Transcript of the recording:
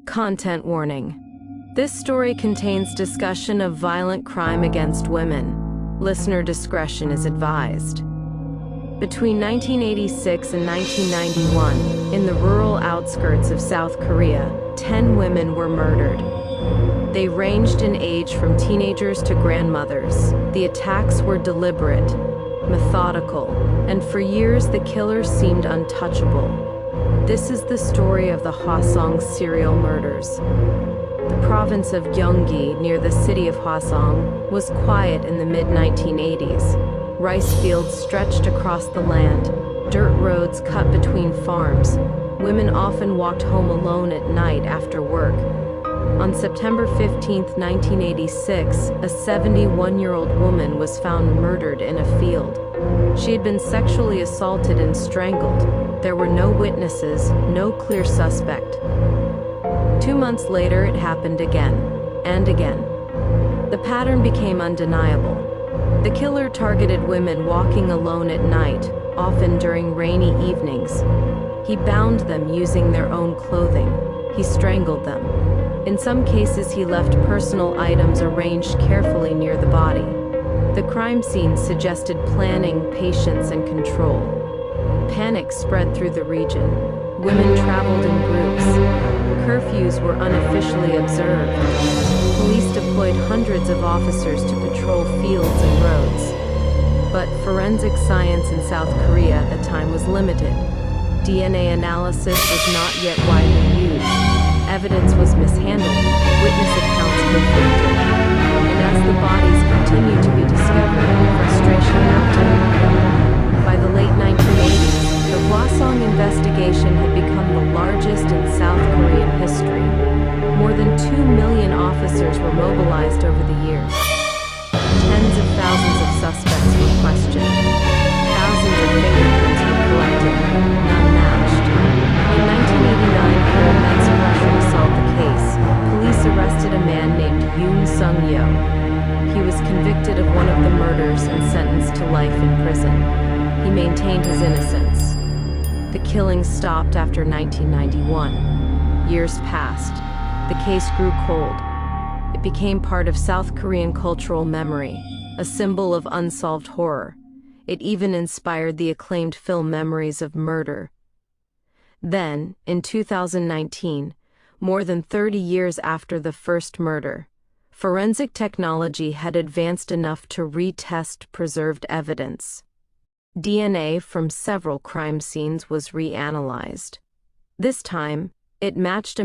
Content warning. This story contains discussion of violent crime against women. Listener discretion is advised. Between 1986 and 1991, in the rural outskirts of South Korea, 10 women were murdered. They ranged in age from teenagers to grandmothers. The attacks were deliberate, methodical, and for years the killers seemed untouchable. This is the story of the Hwasong serial murders. The province of Gyeonggi, near the city of Hwasong, was quiet in the mid-1980s. Rice fields stretched across the land, dirt roads cut between farms. Women often walked home alone at night after work. On September 15, 1986, a 71-year-old woman was found murdered in a field. She had been sexually assaulted and strangled. There were no witnesses, no clear suspect. 2 months later, it happened again, and again. The pattern became undeniable. The killer targeted women walking alone at night, often during rainy evenings. He bound them using their own clothing. He strangled them. In some cases, he left personal items arranged carefully near the body. The crime scene suggested planning, patience, and control. Panic spread through the region. Women traveled in groups. Curfews were unofficially observed. Police deployed hundreds of officers to patrol fields and roads. But forensic science in South Korea at the time was limited. DNA analysis was not yet widely used. Evidence was mishandled. Witness accounts conflicted. And as the bodies continued to be discovered, frustration mounted. By the late 1980s, the Hwasong investigation had become the largest in South Korean history. More than 2 million officers were mobilized over the years. Tens of thousands of suspects were questioned. Thousands of fingerprints were collected, none matched. In 1989, for immense pressure to solve the case, police arrested a man named Yoon Sung-yo. He was convicted of one of the murders and sentenced to life in prison. He maintained his innocence. The killings stopped after 1991. Years passed. The case grew cold. It became part of South Korean cultural memory, a symbol of unsolved horror. It even inspired the acclaimed film Memories of Murder. Then, in 2019, more than 30 years after the first murder, forensic technology had advanced enough to retest preserved evidence. DNA from several crime scenes was reanalyzed. This time, it matched a